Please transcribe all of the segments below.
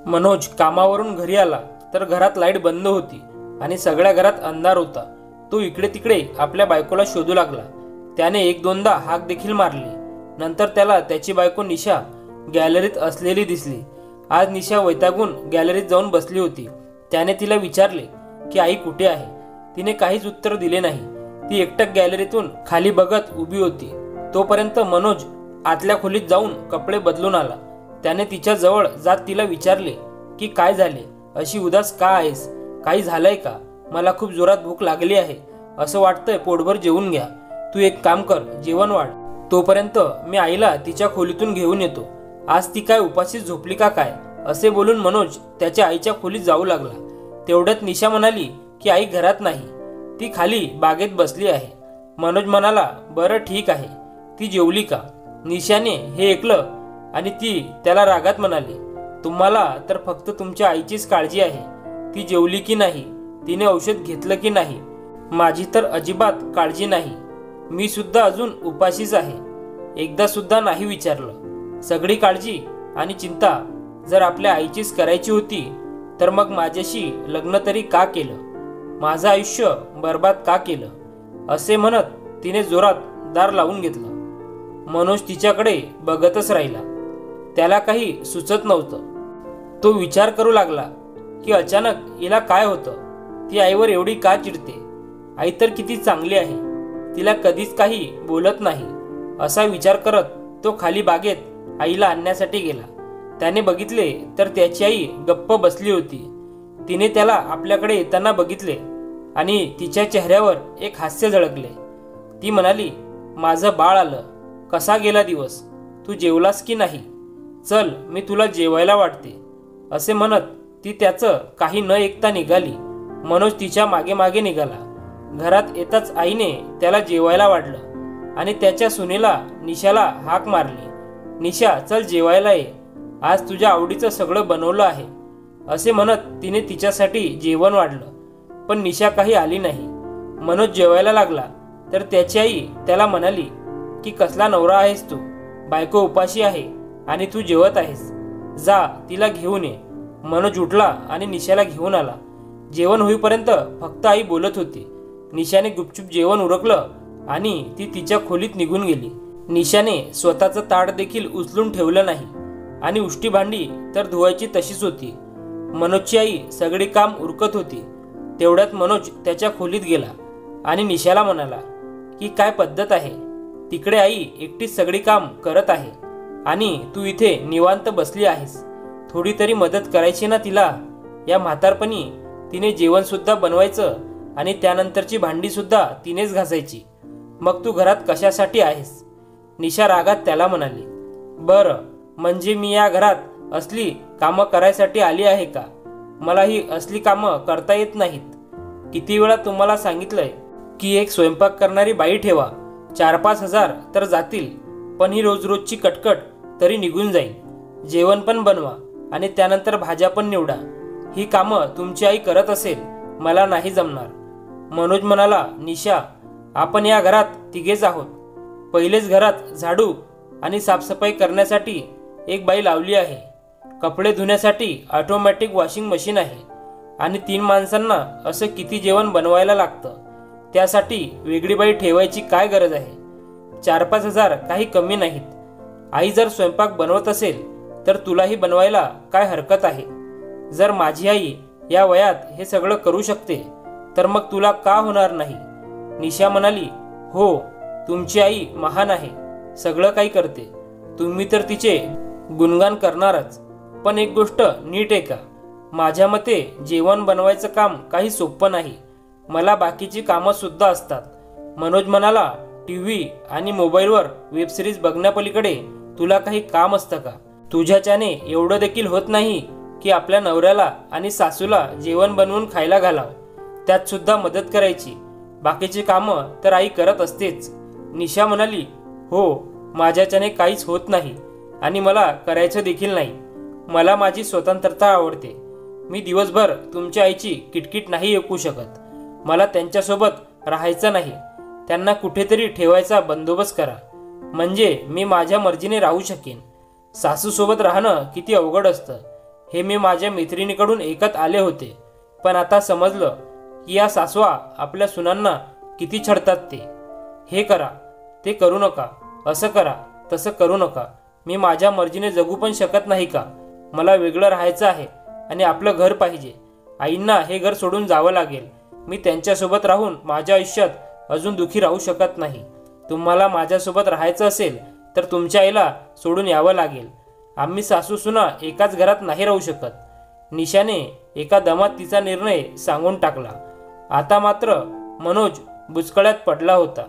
मनोज कामावरून घरी आला तर घरात लाईट बंद होती आणि सगळ्या घरात अंधार होता। तो इकडे तिकडे आपल्या बायकोला शोधू लागला। त्याने एक दोनदा हाक देखील मारली। नंतर त्याला त्याची बायको निशा गॅलरीत असलेली दिसली। आज निशा वैतागून गॅलरीत जाऊन बसली होती। त्याने तिला विचारले की आई कुठे आहे? तिने काहीच उत्तर दिले नाही। ती एकटक गॅलरीतून खाली बघत उभी होती। तोपर्यंत मनोज आतल्या खोलीत जाऊन कपडे बदलून आला। त्याने तिच्या जवळ जात तिला विचारले की काय झाले, अशी उदास का आहेस? काही झालंय का? मला खूप जोरात भूक लागली आहे, असं वाटतंय पोटभर जेवून घ्या। तू एक काम कर, जेवण वाढ, तोपर्यंत मी आईला तिच्या खोलीतून घेऊन येतो। आज ती काय उपाशीच झोपली का काय? असे बोलून मनोज त्याच्या आईच्या खोलीत जाऊ लागला। तेवढ्यात निशा म्हणाली की आई घरात नाही, ती खाली बागेत बसली आहे। मनोज म्हणाला बरं ठीक आहे, ती जेवली का? निशाने हे ऐकलं आणि ती त्याला रागात म्हणाली तुम्हाला तर फक्त तुमच्या आईचीच काळजी आहे। ती जेवली की नाही, तिने औषध घेतलं की नाही, माझी तर अजिबात काळजी नाही। मी सुद्धा अजून उपाशीच आहे, एकदा सुद्धा नाही विचारलं। सगळी काळजी आणि चिंता जर आपल्या आईचीच करायची होती तर मग माझ्याशी लग्न तरी का केलं? माझं आयुष्य बर्बाद का केलं? असे म्हणत तिने जोरात दार लावून घेतलं। मनोज तिच्याकडे बघतच राहिला। त्याला काही सुचत नव्हतं। तो विचार करू लागला की अचानक हिला काय होतं? ती आईवर एवढी का चिडते? आई तर किती चांगली आहे, तिला कधीच काही बोलत नाही। असा विचार करत तो खाली बागेत आईला आणण्यासाठी गेला। त्याने बघितले तर त्याची आई गप्प बसली होती। तिने त्याला आपल्याकडे येताना बघितले आणि तिच्या चेहऱ्यावर एक हास्य झळकले। ती म्हणाली माझं बाळ आलं, कसा गेला दिवस? तू जेवलास की नाही? चल मी तुला जेवायला वाढते। असे म्हणत ती त्याचं काही न ऐकता निघाली। मनोज तिच्या मागे मागे निघाला। घरात येताच आईने त्याला जेवायला वाढलं आणि त्याच्या सुनेला निशाला हाक मारली, निशा चल जेवायला ये, आज तुझ्या आवडीचं सगळं बनवलं आहे। असे म्हणत तिने तिच्यासाठी जेवण वाढलं, पण निशा काही आली नाही। मनोज जेवायला लागला तर त्याची आई त्याला म्हणाली की कसला नवरा आहेस तू? बायको उपाशी आहे आणि तू जेवत आहेस, जा तिला घेऊन ये। मनोज उठला आणि निशाला घेऊन आला। जेवण होईपर्यंत फक्त आई बोलत होती। निशाने गुपचूप जेवण उरकलं आणि ती तिच्या खोलीत निघून गेली। निशाने स्वतःचं ताट देखील उचलून ठेवलं नाही आणि उष्टी भांडी तर धुवायची तशीच होती। मनोजची आई सगळी काम उरकत होती। तेवढ्यात मनोज त्याच्या खोलीत गेला आणि निशाला म्हणाला की काय पद्धत आहे? तिकडे आई एकटीच सगळी काम करत आहे आणि तू इथे निवांत बसली आहेस। थोडी तरी मदत करायची ना तिला। या म्हातारपणी तिने जेवण सुद्धा बनवायचं आणि त्यानंतरची भांडी सुद्धा तिनेच घासायची, मग तू घरात कशासाठी आहेस? निशा रागात त्याला म्हणाली बरं, म्हणजे मी या घरात असली कामं करायसाठी आली आहे का? मला ही असली कामं करता येत नाहीत। किती वेळा तुम्हाला सांगितलंय की एक स्वयंपाक करणारी बाई ठेवा, 4-5 हजार तर जातील, पण ही रोज रोजची कटकट तरी निघून जाईल। जेवण पण बनवा आणि त्यानंतर भाज्या पण निवडा। ही कामं तुमची आई करत असेल, मला नाही जमणार। मनोज म्हणाला निशा, आपण या घरात तिघेच आहोत। पहिलेच घरात झाडू आणि साफसफाई करण्यासाठी एक बाई लावली आहे, कपडे धुण्यासाठी ऑटोमॅटिक वॉशिंग मशीन आहे आणि 3 माणसांना असं किती जेवण बनवायला लागतं, त्यासाठी वेगळी बाई ठेवायची काय गरज आहे? 4-5 हजार काही कमी नाहीत। आई जर स्वयंपाक बनवत असेल तर तुलाही बनवायला काय हरकत आहे? जर माझी आई या वयात हे सगळं करू शकते तर मग तुला का होणार नाही? निशा म्हणाली हो, तुमची आई महान आहे, सगळं काही करते, तुम्ही तर तिचे गुणगान करणारच। पण एक गोष्ट नीट ऐका, माझ्या मते जेवण बनवायचं काम काही सोपं नाही, मला बाकीची कामं सुद्धा असतात। मनोज म्हणाला टीव्ही आणि मोबाईलवर वेबसिरीज बघण्यापलीकडे तुला काही काम असतं का? तुझ्याच्याने एवढं देखील होत नाही की आपल्या नवऱ्याला आणि सासूला जेवण बनवून खायला घालावं, त्यात सुद्धा मदत करायची, बाकीची कामं तर आई करत असतेच। निशा म्हणाली हो, माझ्याच्याने काहीच होत नाही आणि मला करायचं देखील नाही। मला माझी स्वतंत्रता आवडते। मी दिवसभर तुमच्या आईची किटकिट नाही ऐकू शकत। मला त्यांच्यासोबत राहायचं नाही, त्यांना कुठेतरी ठेवायचा बंदोबस्त करा, म्हणजे मी माझ्या मर्जीने राहू शकेन। सासूसोबत राहणं किती अवघड असतं हे मी माझ्या मैत्रिणीकडून ऐकत आले होते, पण आता समजलं की या सासवा आपल्या सुनांना किती छळतात ते. हे करा, ते करू नका, असं करा, तसं करू नका. मी माझ्या मर्जीने जगू पण शकत नाही का? मला वेगळं राहायचं आहे आणि आपलं घर पाहिजे. आईंना हे घर सोडून जावं लागेल. मी त्यांच्यासोबत राहून माझ्या आयुष्यात अजून दुखी राहू शकत नाही. तुम्हाला माझ्यासोबत राहायचं असेल तर तुमच्या आईला सोडून यावं लागेल. आम्ही सासू सुना एकाच घरात नाही राहू शकत. निशाने एका दमात तिचा निर्णय सांगून टाकला. आता मात्र मनोज बुचकळ्यात पडला होता.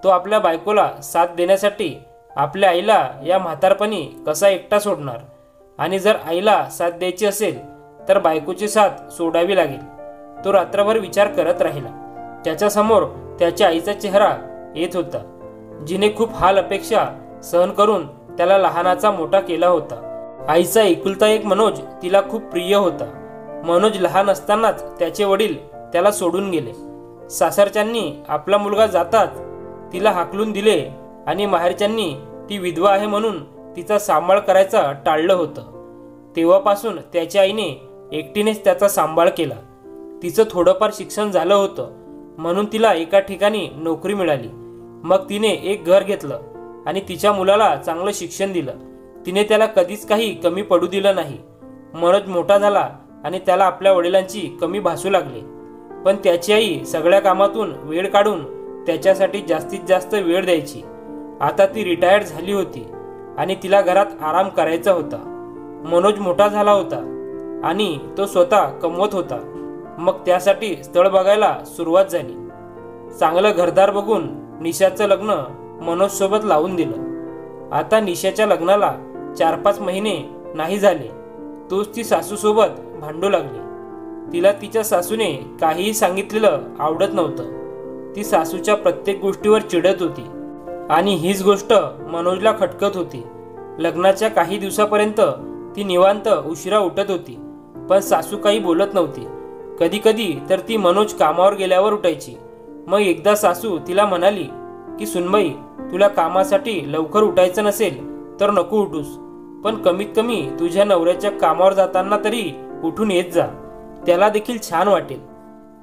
तो आपल्या बायकोला साथ देण्यासाठी आपल्या आईला या म्हातारपणी कसा एकटा सोडणार? आणि जर आईला साथ द्यायची असेल तर बायकोची साथ सोडावी लागेल. तो रात्रभर विचार करत राहिला. त्याच्यासमोर त्याच्या आईचा चेहरा येत होता, जिने खूप हाल अपेक्षा सहन करून त्याला लहानाचा मोठा केला होता. आईचा एकुलता एक मनोज तिला खूप प्रिय होता. मनोज लहान असतानाच त्याचे वडील त्याला सोडून गेले. सासरच्यांनी आपला मुलगा जाताच तिला हाकलून दिले आणि माहेरच्यांनी ती विधवा आहे म्हणून तिचा सांभाळ करायचा टाळलं होतं. तेव्हापासून त्याच्या आईने एकटीनेच त्याचा सांभाळ केला. तिचं थोडंफार शिक्षण झालं होतं म्हणून तिला एका ठिकाणी नोकरी मिळाली. मग तिने एक घर घेतलं आणि तिच्या मुलाला चांगलं शिक्षण दिलं. तिने त्याला कधीच काही कमी पडू दिलं नाही. मनोज मोठा झाला आणि त्याला आपल्या वडिलांची कमी भासू लागले. पण त्याची आई सगळ्या कामातून वेळ काढून त्याच्यासाठी जास्तीत जास्त वेळ द्यायची. आता ती रिटायर्ड झाली होती आणि तिला घरात आराम करायचा होता. मनोज मोठा झाला होता आणि तो स्वतः कमवत होता. मग त्यासाठी स्थळ बघायला सुरुवात झाली. चांगलं घरदार बघून निशाचं लग्न मनोज सोबत लावून दिलं. आता निशाच्या लग्नाला 4-5 महिने नाही झाले तोच ती सासू सोबत भांडू लागली. तिला तिच्या सासूने काहीही सांगितलेलं आवडत नव्हतं. ती सासूच्या प्रत्येक गोष्टीवर चिडत होती आणि हीच गोष्ट मनोजला खटकत होती. लग्नाच्या काही दिवसापर्यंत ती निवांत उशिरा उठत होती, पण सासू काही बोलत नव्हती. कधी कधी तर ती मनोज कामावर गेल्यावर उठायची. मग एकदा सासू तिला म्हणाली की सुनबाई, तुला कामासाठी लवकर उठायचं नसेल तर नको उठूस, पण कमीत कमी तुझ्या नवऱ्याच्या कामावर जाताना तरी उठून येत जा, त्याला देखील छान वाटेल.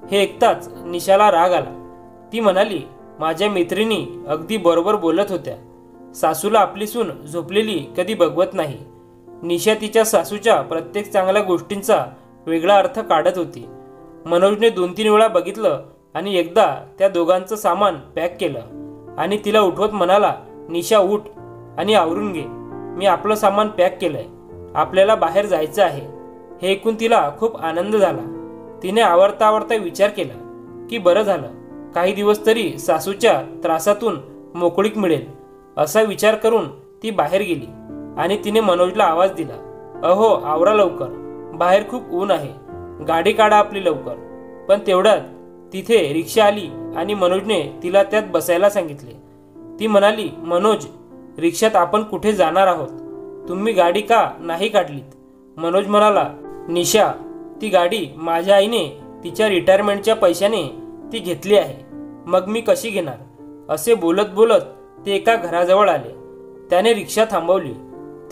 हे ऐकताच निशाला राग आला. ती म्हणाली, माझ्या मैत्रिणी अगदी बरोबर बोलत होत्या. सासूला आपली सून झोपलेली कधी बघवत नाही. निशा तिच्या सासूच्या प्रत्येक चांगल्या गोष्टींचा वेगळा अर्थ काढत होती. मनोजने 2-3 वेळा बघितलं आणि एकदा त्या दोघांचं सामान पॅक केलं आणि तिला उठवत म्हणाला, निशा उठ आणि आवरून घे. मी आपलं सामान पॅक केलंय, आपल्याला बाहेर जायचं आहे. हे ऐकून तिला खूप आनंद झाला. तिने आवरता आवरता विचार केला की बरं झालं, काही दिवस तरी सासूच्या त्रासातून मोकळीक मिळेल. असा विचार करून ती बाहेर गेली आणि तिने मनोजला आवाज दिला, अहो आवरा लवकर, बाहेर खूप ऊन आहे, गाडी काढा आपली लवकर. पण तेवढ्यात तिथे रिक्षा आली आणि मनोजने तिला त्यात बसायला सांगितले. ती म्हणाली, मनोज, रिक्षात आपण कुठे जाणार आहोत, तुम्ही गाडी का नाही काढलीत? मनोज म्हणाला, निशा, ती गाडी माझ्या आईने तिच्या रिटायरमेंटच्या पैशाने ती घेतली आहे, मग मी कशी घेणार? असे बोलत बोलत ते एका घराजवळ आले. त्याने रिक्षा थांबवली.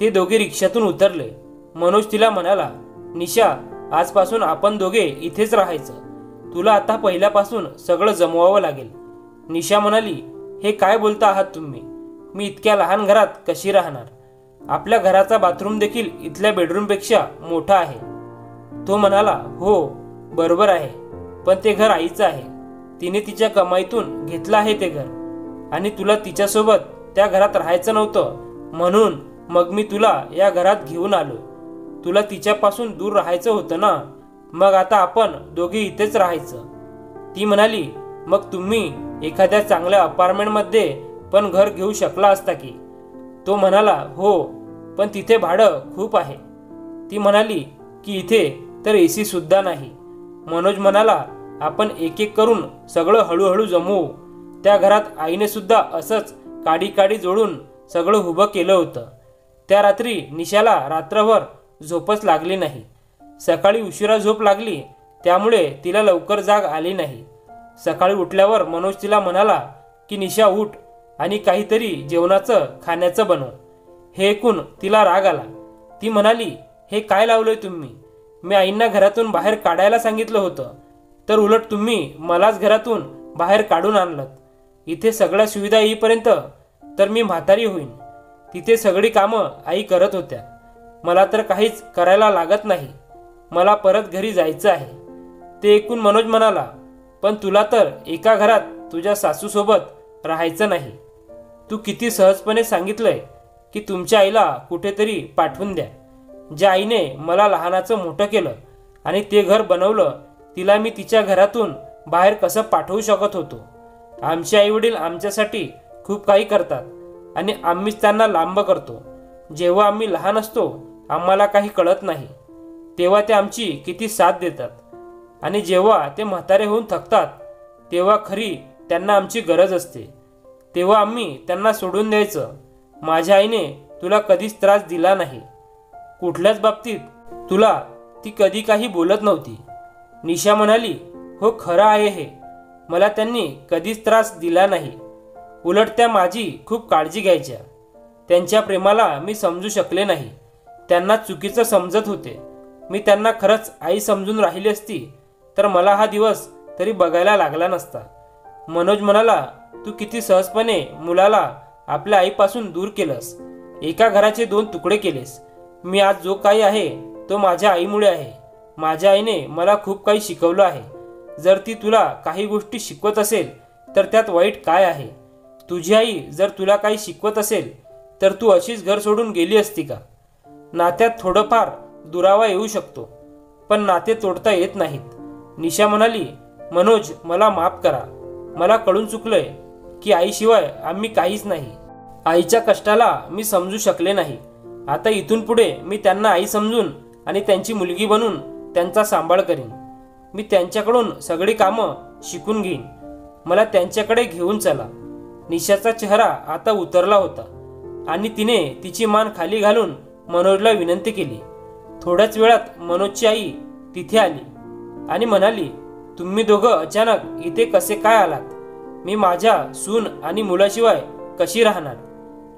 ते दोघे रिक्षातून उतरले. मनोज तिला म्हणाला, निशा, आजपासून आपण दोघे इथेच राहायचं. तुला आता पहिल्यापासून सगळं जमवावं लागेल. निशा म्हणाली, हे काय बोलता आहात तुम्ही? मी इतक्या लहान घरात कशी राहणार? आपल्या घराचा बाथरूम देखील इथल्या बेडरूमपेक्षा मोठा आहे. तो म्हणाला, हो बरोबर आहे, पण ते घर आईचं आहे. तिने तिच्या कमाईतून घेतलं आहे ते घर आणि तुला तिच्यासोबत त्या घरात राहायचं नव्हतं, म्हणून मग मी तुला या घरात घेऊन आलो. तुला तिच्यापासून दूर राहायचं होतं ना, मग आता आपण दोघे इथेच राहायचं. ती म्हणाली, मग तुम्ही एखाद्या चांगल्या अपार्टमेंटमध्ये पण घर घेऊ शकला असता की? तो म्हणाला, हो, पण तिथे भाडं खूप आहे. ती म्हणाली की इथे तर AC सुद्धा नाही. मनोज म्हणाला, आपण एक एक करून सगळं हळूहळू जमवू. त्या घरात आईने सुद्धा असंच काडी काडी जोडून सगळं उभं केलं होतं. त्या रात्री निशाला रात्रभर झोपच लागली नाही. सकाळी उशिरा झोप लागली, त्यामुळे तिला लवकर जाग आली नाही. सकाळी उठल्यावर मनोज तिला म्हणाला की निशा उठ आणि काहीतरी जेवणाचं खाण्याचं बनव. हे ऐकून तिला राग आला. ती म्हणाली, हे काय लावलंय तुम्ही? मी आईंना घरातून बाहेर काढायला सांगितलं होतं, तर उलट तुम्ही मलाच घरातून बाहेर काढून आणलं. इथे सगळ्या सुविधा येईपर्यंत तर मी म्हातारी होईन. तिथे सगळी कामं आई करत होत्या. मला तर काहीच करायला लागत नाही. मला परत घरी जायचं आहे. ते ऐकून मनोज म्हणाला, पण तुला तर एका घरात तुझ्या सासूसोबत राहायचं नाही. तू किती सहजपणे सांगितलंय की तुमच्या आईला कुठेतरी पाठवून द्या. ज्या आईने मला लहानाचं मोठं केलं आणि ते घर बनवलं, तिला मी तिच्या घरातून बाहेर कसं पाठवू शकत होतो? आमचे आईवडील आमच्यासाठी खूप काही करतात आणि आम्हीच त्यांना लांब करतो. जेव्हा आम्ही लहान असतो, आम्हाला काही कळत नाही, तेव्हा ते आमची किती साथ देतात. आणि जेव्हा ते म्हातारे होऊन थकतात, तेव्हा खरी त्यांना आमची गरज असते. तेव्हा आम्ही त्यांना सोडून द्यायचं. माझ्या आईने तुला कधीच त्रास दिला नाही. कुठल्याच बाबतीत तुला ती कधी काही बोलत नव्हती. निशा म्हणाली, हो खरं आहे हे. मला त्यांनी कधीच त्रास दिला नाही. उलट त्या माझी खूप काळजी घ्यायच्या. त्यांच्या प्रेमाला मी समजू शकले नाही. त्यांना चुकीचं समजत होते. मी त्यांना खरंच आई समजून राहिली असती तर मला हा दिवस तरी बघायला लागला नसता. मनोज म्हणाला, तू किती सहजपणे मुलाला आपल्या आईपासून दूर केलंस. एका घराचे 2 तुकडे केलेस. मी आज जो काही आहे तो माझ्या आईमुळे आहे. माझ्या आईने मला खूप काही शिकवलं आहे. जर ती तुला काही गोष्टी शिकवत असेल तर त्यात वाईट काय आहे? तुझी आई जर तुला काही शिकवत असेल तर तू अशीच घर सोडून गेली असती का? नात्यात थोडंफार दुरावा येऊ शकतो, पण नाते तोडता येत नाहीत. निशा म्हणाली, मनोज मला माफ करा. मला कळून चुकलंय की आईशिवाय आम्ही काहीच नाही. आईच्या कष्टाला मी समजू शकले नाही. आता इथून पुढे मी त्यांना आई समजून आणि त्यांची मुलगी बनून त्यांचा सांभाळ करीन. मी त्यांच्याकडून सगळी कामं शिकून घेईन. मला त्यांच्याकडे घेऊन चला. निशाचा चेहरा आता उतरला होता आणि तिने तिची मान खाली घालून मनोजला विनंती केली. थोड्याच वेळात मनोजची आई तिथे आली आणि म्हणाली, तुम्ही दोघं अचानक इथे कसे काय आलात? मी माझ्या सून आणि मुलाशिवाय कशी राहणार?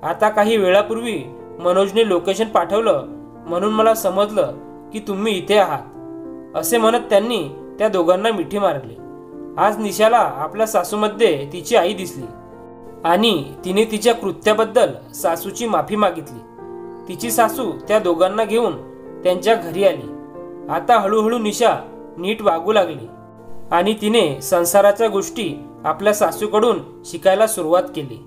आता काही वेळापूर्वी मनोजने लोकेशन पाठवलं म्हणून मला समजलं की तुम्ही इथे आहात, असे म्हणत त्यांनी त्या दोघांना मिठी मारली. आज निशाला आपल्या सासूमध्ये तिची आई दिसली आणि तिने तिच्या कृत्याबद्दल सासूची माफी मागितली. तिची सासू त्या दोघांना घेऊन त्यांच्या घरी आली. आता हळूहळू निशा नीट वागू लागली आणि तिने संसाराच्या गोष्टी आपल्या सासूकडून शिकायला सुरुवात केली.